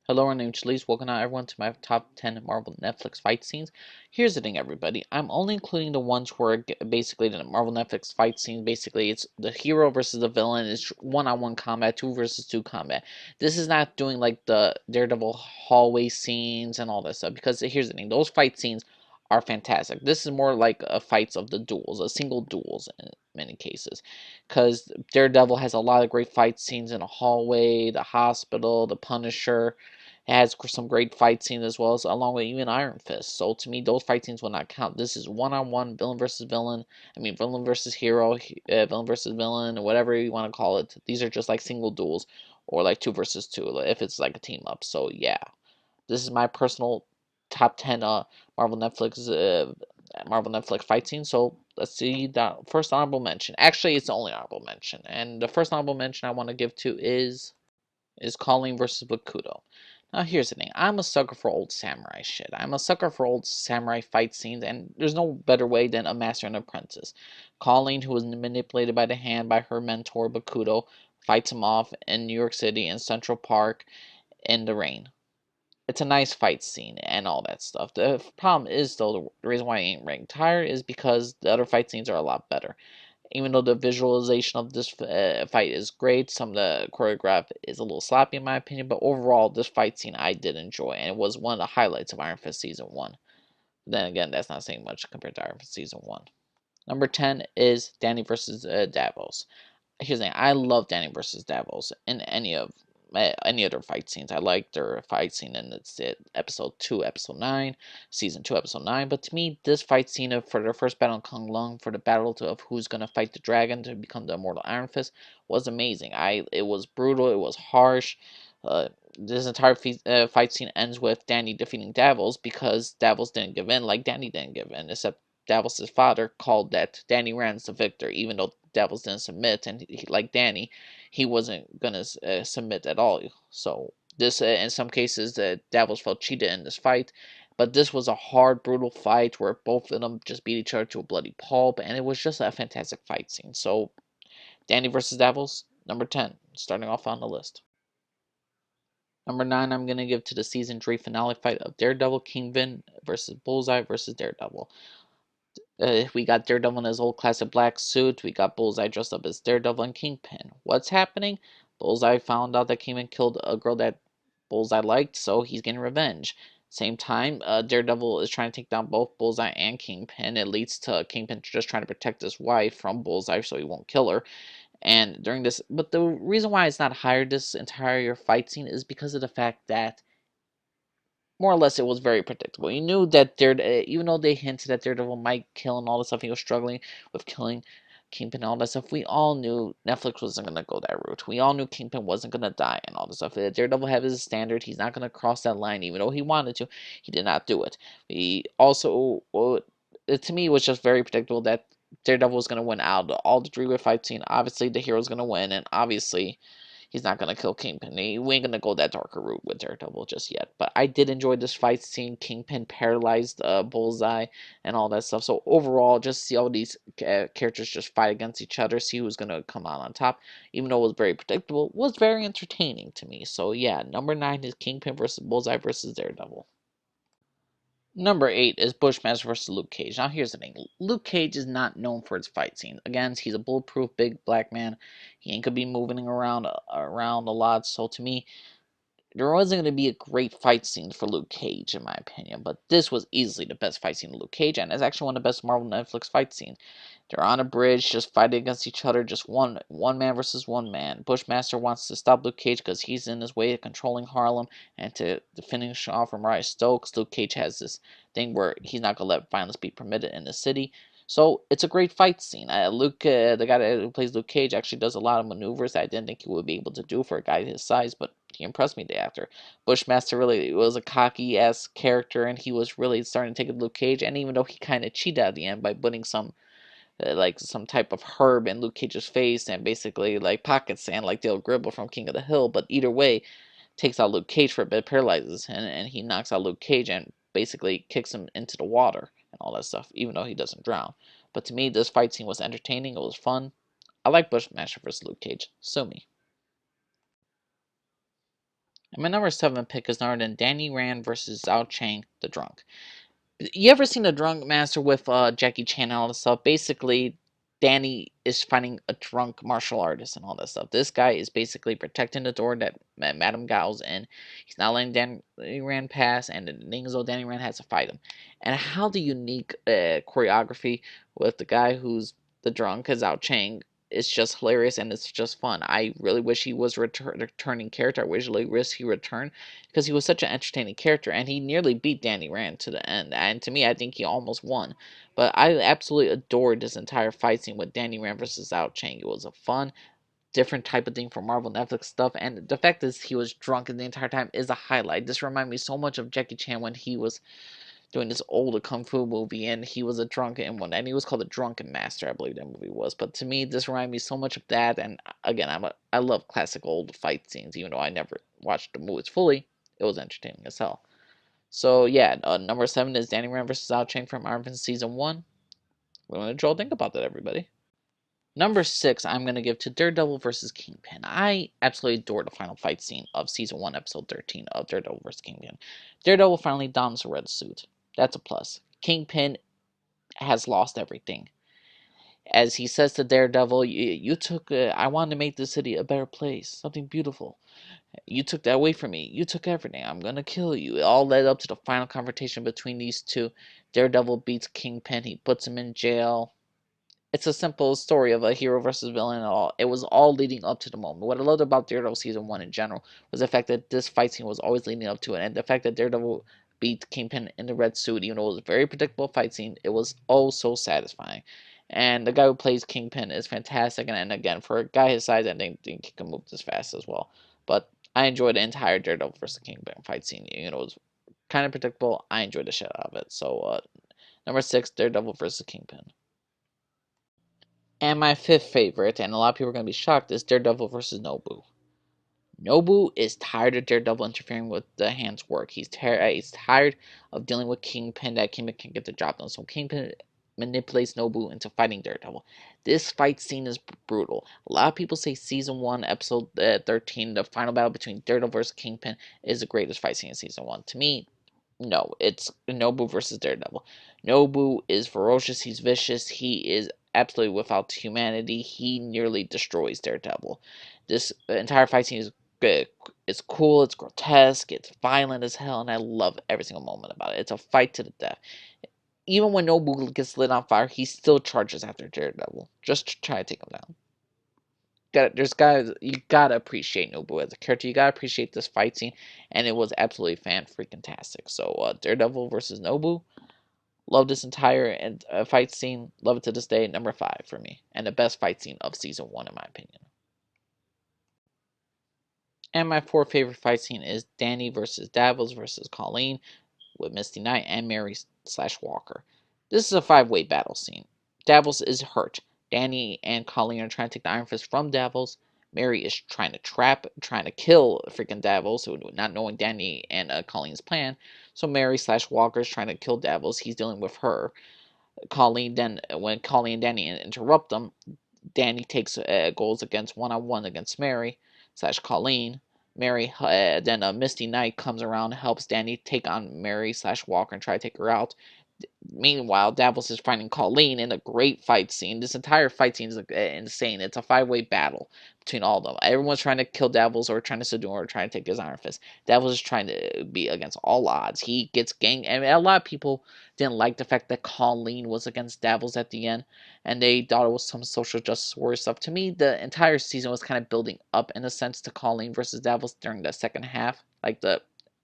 Hello, my name's Chalice. Welcome out everyone to my top 10 Marvel Netflix fight scenes. Here's the thing, everybody. I'm only including the ones where basically the Marvel Netflix fight scene, basically it's the hero versus the villain. It's one-on-one combat, two versus two combat. This is not doing like the Daredevil hallway scenes and all that stuff, because here's the thing. Those fight scenes are fantastic. This is more like a fights of the duels, a single duels in many cases, because Daredevil has a lot of great fight scenes in a hallway, the hospital, the Punisher. It has some great fight scenes as well as along with even Iron Fist. So to me, those fight scenes will not count. This is one-on-one villain versus villain. I mean, villain versus hero, villain versus villain, or whatever you want to call it. These are just like single duels or like two versus two if it's like a team up. So yeah, this is my personal top 10 Marvel Netflix fight scenes. So let's see that first honorable mention. Actually, it's the only honorable mention, and the first honorable mention I want to give to is Colleen versus Bakuto. Now, here's the thing. I'm a sucker for old samurai shit. I'm a sucker for old samurai fight scenes, and there's no better way than a master and apprentice. Colleen, who was manipulated by the hand by her mentor Bakuto, fights him off in New York City in Central Park in the rain. It's a nice fight scene and all that stuff. The problem is, though, the reason why I ain't ranked higher is because the other fight scenes are a lot better. Even though the visualization of this fight is great, some of the choreograph is a little sloppy in my opinion, but overall, this fight scene I did enjoy, and it was one of the highlights of Iron Fist Season 1. But then again, that's not saying much compared to Iron Fist Season 1. Number 10 is Danny versus Davos. Here's the thing, I love Danny versus Davos in any other fight scenes. I like their fight scene in episode 2, episode 9, season 2, episode 9. But to me, this fight scene for their first battle in Kung Lung, for the battle of who's gonna fight the dragon to become the immortal Iron Fist, was amazing. It was brutal. It was harsh. This entire fight scene ends with Danny defeating Davos because Davos didn't give in, like Danny didn't give in, except Davos' father called that Danny Rand's the victor, even though Davos didn't submit, and like Danny, he wasn't gonna submit at all. So this, in some cases, Davos felt cheated in this fight, but this was a hard, brutal fight where both of them just beat each other to a bloody pulp, and it was just a fantastic fight scene. So Danny versus Davos, number 10, starting off on the list. Number 9, I'm going to give to the season 3 finale fight of Daredevil Kingpin versus Bullseye versus Daredevil. We got Daredevil in his old classic black suit. We got Bullseye dressed up as Daredevil and Kingpin. What's happening? Bullseye found out that Kingpin killed a girl that Bullseye liked, so he's getting revenge. Same time, Daredevil is trying to take down both Bullseye and Kingpin. It leads to Kingpin just trying to protect his wife from Bullseye so he won't kill her. And during this, but the reason why it's not higher this entire fight scene is because of the fact that more or less it was very predictable. You knew that even though they hinted that Daredevil might kill and all this stuff, he was struggling with killing Kingpin and all that stuff. We all knew Netflix wasn't gonna go that route. We all knew Kingpin wasn't gonna die and all this stuff. Daredevil had his standard. He's not gonna cross that line, even though he wanted to. He did not do it. He also, well, to me, it was just very predictable that Daredevil was gonna win out of all the three-way fight scene. Obviously, the hero's gonna win, and obviously he's not gonna kill Kingpin. We ain't gonna go that darker route with Daredevil just yet. But I did enjoy this fight scene. Kingpin paralyzed Bullseye and all that stuff. So overall, just see all these characters just fight against each other, see who's gonna come out on top. Even though it was very predictable, was very entertaining to me. So yeah, number 9 is Kingpin versus Bullseye versus Daredevil. Number 8 is Bushmaster versus Luke Cage. Now, here's the thing. Luke Cage is not known for his fight scene. Again, he's a bulletproof big black man. He ain't gonna be moving around a lot. So to me, there wasn't going to be a great fight scene for Luke Cage, in my opinion, but this was easily the best fight scene of Luke Cage, and it's actually one of the best Marvel Netflix fight scenes. They're on a bridge, just fighting against each other, just one man versus one man. Bushmaster wants to stop Luke Cage because he's in his way of controlling Harlem, and to finish off Mariah Stokes, Luke Cage has this thing where he's not going to let violence be permitted in the city. So it's a great fight scene. The guy who plays Luke Cage, actually does a lot of maneuvers that I didn't think he would be able to do for a guy his size, but he impressed me the actor. Bushmaster really was a cocky ass character, and he was really starting to take Luke Cage. And even though he kind of cheated at the end by putting some type of herb in Luke Cage's face and basically like pocket sand, like Dale Gribble from King of the Hill, but either way, takes out Luke Cage for a bit, paralyzes him, and he knocks out Luke Cage and basically kicks him into the water and all that stuff, even though he doesn't drown. But to me, this fight scene was entertaining. It was fun. I like Bushmaster vs. Luke Cage. Sue me. And my number 7 pick is none other than Danny Rand versus Zhao Chang, the drunk. You ever seen the Drunk Master with Jackie Chan and all this stuff? Basically, Danny is fighting a drunk martial artist and all that stuff. This guy is basically protecting the door that Madame Gao's in. He's not letting Danny Rand pass, and the Ningzo Danny Rand has to fight him. And how the unique choreography with the guy who's the drunk, Zhao Chang, it's just hilarious and it's just fun. I really wish he was a returning character. I really wish he returned because he was such an entertaining character, and he nearly beat Danny Rand to the end. And to me, I think he almost won. But I absolutely adored this entire fight scene with Danny Rand versus Zhao Chang. It was a fun, different type of thing from Marvel Netflix stuff, and the fact that he was drunk the entire time is a highlight. This reminded me so much of Jackie Chan when he was doing this older kung fu movie, and he was a drunken one, and he was called the Drunken Master, I believe that movie was. But to me, this reminded me so much of that. And again, I love classic old fight scenes, even though I never watched the movies fully. It was entertaining as hell. So yeah, number 7 is Danny Rand versus Zhao Chang from Iron Fist season 1. What did y'all think about that, everybody? Number 6, I'm going to give to Daredevil versus Kingpin. I absolutely adore the final fight scene of Season 1, Episode 13 of Daredevil versus Kingpin. Daredevil finally dons a red suit. That's a plus. Kingpin has lost everything. As he says to Daredevil, you took, I wanted to make this city a better place, something beautiful. You took that away from me. You took everything. I'm gonna kill you. It all led up to the final confrontation between these two. Daredevil beats Kingpin. He puts him in jail. It's a simple story of a hero versus villain and all. It was all leading up to the moment. What I loved about Daredevil season 1 in general was the fact that this fight scene was always leading up to it, and the fact that Daredevil beat Kingpin in the red suit, even though it was a very predictable fight scene, it was oh so satisfying. And the guy who plays Kingpin is fantastic, and again, for a guy his size, I think he can move this fast as well. But I enjoyed the entire Daredevil versus Kingpin fight scene. You know, it was kind of predictable. I enjoyed the shit out of it. So, number 6, Daredevil versus Kingpin. And my 5th favorite, and a lot of people are going to be shocked, is Daredevil versus Nobu. Nobu is tired of Daredevil interfering with the hand's work. He's tired of dealing with Kingpin, that Kingpin can't get the job done. So Kingpin manipulates Nobu into fighting Daredevil. This fight scene is brutal. A lot of people say Season 1, Episode 13, the final battle between Daredevil versus Kingpin, is the greatest fight scene in Season 1. To me, no, it's Nobu versus Daredevil. Nobu is ferocious, he's vicious, he is absolutely without humanity. He nearly destroys Daredevil. This entire fight scene is good. It's cool, it's grotesque, it's violent as hell, and I love every single moment about it. It's a fight to the death. Even when Nobu gets lit on fire, he still charges after Daredevil, just to try to take him down. There's guys, you gotta appreciate Nobu as a character. You gotta appreciate this fight scene, and it was absolutely fan freaking tastic. So Daredevil versus Nobu, love this entire fight scene. Love it to this day. Number 5 for me, and the best fight scene of season 1 in my opinion. And my 4th favorite fight scene is Danny versus Davos versus Colleen with Misty Knight and Mary slash Walker. This is a 5-way battle scene. Davos is hurt. Danny and Colleen are trying to take the Iron Fist from Davos. Mary is trying to kill freaking Davos, not knowing Danny and Colleen's plan. So Mary slash Walker is trying to kill Davos. He's dealing with her. When Colleen and Danny interrupt them, Danny takes goes against one-on-one against Mary slash Colleen. Misty Knight comes around and helps Danny take on Mary slash Walker and try to take her out. Meanwhile, Davos is fighting Colleen in a great fight scene. This entire fight scene is insane. It's a 5-way battle between all of them. Everyone's trying to kill Davos or trying to subdue him or trying to take his Iron Fist. Davos is trying to be against all odds. He gets gang. I mean, a lot of people didn't like the fact that Colleen was against Davos at the end, and they thought it was some social justice warrior stuff. To me, the entire season was kind of building up in a sense to Colleen versus Davos during the second half.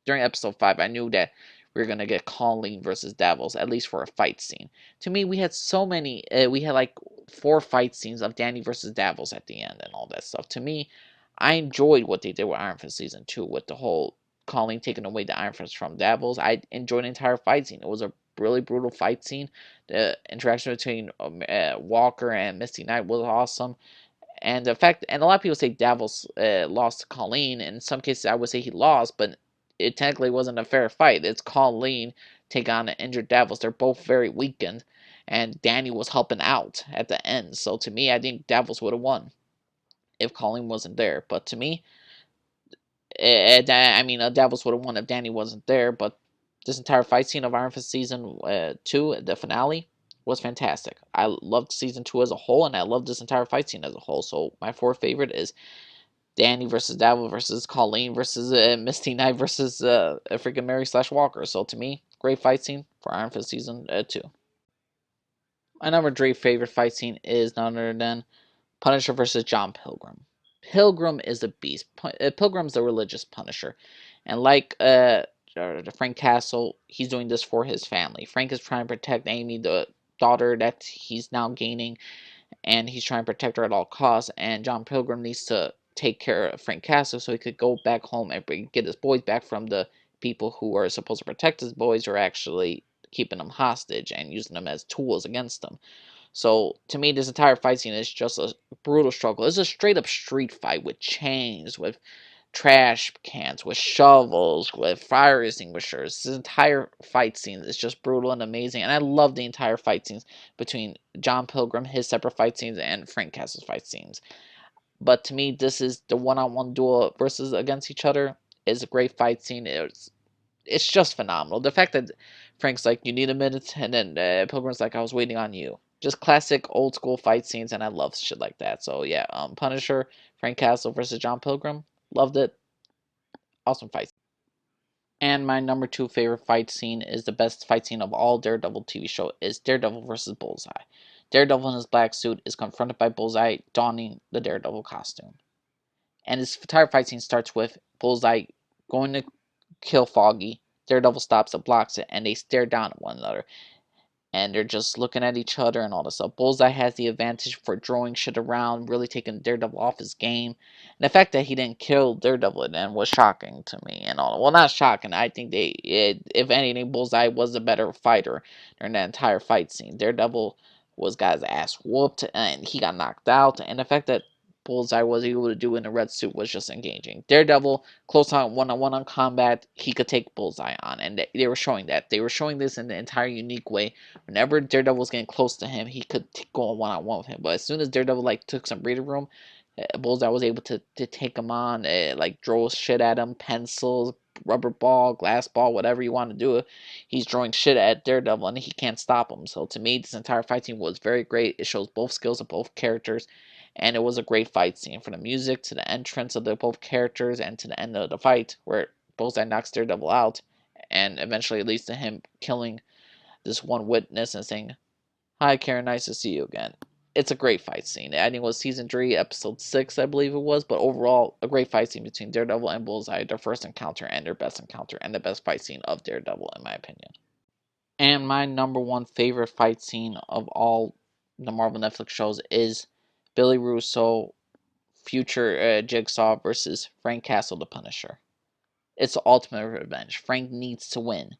During episode 5, I knew that we were gonna get Colleen versus Davos, at least for a fight scene. To me, we had so many. We had like 4 fight scenes of Danny versus Davos at the end and all that stuff. To me, I enjoyed what they did with Iron Fist season 2 with the whole Colleen taking away the Iron Fist from Davos. I enjoyed the entire fight scene. It was a really brutal fight scene. The interaction between Walker and Misty Knight was awesome. And the fact, and a lot of people say Davos lost to Colleen. In some cases, I would say he lost, but it technically wasn't a fair fight. It's Colleen take on an injured Davos. They're both very weakened, and Danny was helping out at the end. So to me, I think Davos would have won if Colleen wasn't there. But to me, I mean, Davos would have won if Danny wasn't there, but this entire fight scene of Iron Fist season 2, the finale, was fantastic. I loved season 2 as a whole, and I loved this entire fight scene as a whole. So my fourth favorite is Danny versus Davos versus Colleen versus Misty Knight versus a freaking Mary slash Walker. So to me, great fight scene for Iron Fist season 2. My number 3 favorite fight scene is none other than Punisher versus John Pilgrim. Pilgrim is a beast. Pilgrim's the religious Punisher, and like Frank Castle, he's doing this for his family. Frank is trying to protect Amy, the daughter that he's now gaining, and he's trying to protect her at all costs. And John Pilgrim needs to take care of Frank Castle so he could go back home and get his boys back from the people who are supposed to protect his boys, are actually keeping them hostage and using them as tools against them. So to me, this entire fight scene is just a brutal struggle. It's a straight up street fight with chains, with trash cans, with shovels, with fire extinguishers. This entire fight scene is just brutal and amazing, and I love the entire fight scenes between John Pilgrim, his separate fight scenes, and Frank Castle's fight scenes. But to me, this is the one-on-one duel versus against each other is a great fight scene. It's just phenomenal. The fact that Frank's like, "You need a minute," and then Pilgrim's like, "I was waiting on you." Just classic old school fight scenes, and I love shit like that. So yeah, Punisher, Frank Castle versus John Pilgrim, loved it. Awesome fight. And my number 2 favorite fight scene is the best fight scene of all Daredevil TV show is Daredevil versus Bullseye. Daredevil in his black suit is confronted by Bullseye donning the Daredevil costume. And this entire fight scene starts with Bullseye going to kill Foggy. Daredevil stops it, blocks it, and they stare down at one another. And they're just looking at each other and all this stuff. Bullseye has the advantage for throwing shit around, really taking Daredevil off his game. And the fact that he didn't kill Daredevil then was shocking to me and all. Well, not shocking. I think if anything, Bullseye was a better fighter during that entire fight scene. Daredevil got his ass whooped and he got knocked out. And the fact that Bullseye was able to do in the red suit was just engaging. Daredevil, close on one-on-one on combat, he could take Bullseye on. And they were showing that. They were showing this in an entire unique way. Whenever Daredevil was getting close to him, he could go on one-on-one with him. But as soon as Daredevil took some breathing room, Bullseye was able to take him on, throw shit at him, pencils, rubber ball, glass ball, whatever you want to do. He's throwing shit at Daredevil and he can't stop him. So to me, this entire fight scene was very great. It shows both skills of both characters, and it was a great fight scene. From the music to the entrance of the both characters and to the end of the fight, where Bullseye knocks Daredevil out, and eventually leads to him killing this one witness and saying, "Hi, Karen, nice to see you again." It's a great fight scene. I think it was season 3, episode 6, I believe it was, but overall, a great fight scene between Daredevil and Bullseye, their first encounter and their best encounter, and the best fight scene of Daredevil, in my opinion. And my number 1 favorite fight scene of all the Marvel Netflix shows is Billy Russo, future Jigsaw versus Frank Castle, the Punisher. It's the ultimate revenge. Frank needs to win.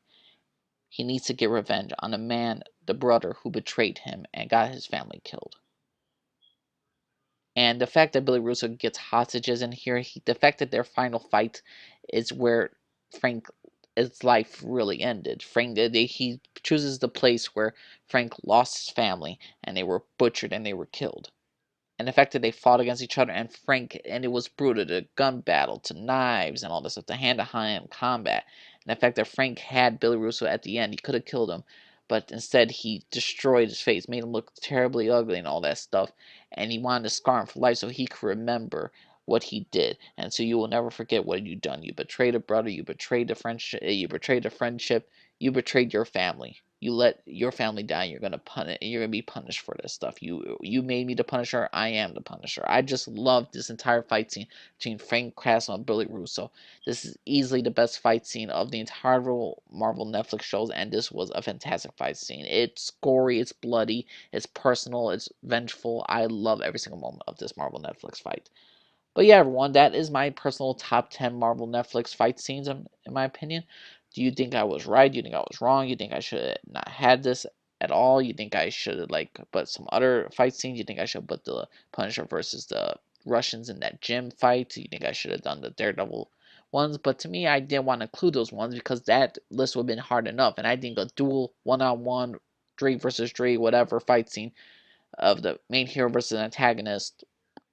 He needs to get revenge on the man, the brother who betrayed him and got his family killed. And the fact that Billy Russo gets hostages in here, the fact that their final fight is where Frank's life really ended. He chooses the place where Frank lost his family and they were butchered and they were killed. And the fact that they fought against each other and it was brutal, the gun battle to knives and all this stuff, the hand-to-hand combat, and the fact that Frank had Billy Russo at the end, he could have killed him, but instead he destroyed his face, made him look terribly ugly and all that stuff, and he wanted to scar him for life so he could remember what he did, and so you will never forget what you done. You betrayed a brother, you betrayed the friendship, you betrayed your family. You let your family die. You're gonna be punished for this stuff. You made me the Punisher. I am the Punisher. I just love this entire fight scene between Frank Castle and Billy Russo. This is easily the best fight scene of the entire Marvel Netflix shows, and this was a fantastic fight scene. It's gory, it's bloody, it's personal, it's vengeful. I love every single moment of this Marvel Netflix fight. But yeah, everyone, that is my personal top 10 Marvel Netflix fight scenes, in my opinion. Do you think I was right? Do you think I was wrong? You think I should not had this at all? You think I should put some other fight scenes? You think I should put the Punisher versus the Russians in that gym fight? You think I should have done the Daredevil ones? But to me, I didn't want to include those ones because that list would have been hard enough. And I think a dual one-on-one, Drake versus Drake, whatever fight scene of the main hero versus antagonist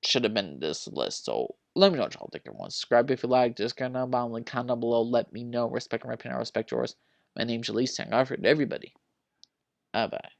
should have been this list. So let me know what y'all think, everyone. Subscribe if you like. Discord number, comment down below. Let me know. Respect my opinion. I respect yours. My name's Elise. Thank God for everybody. Bye bye.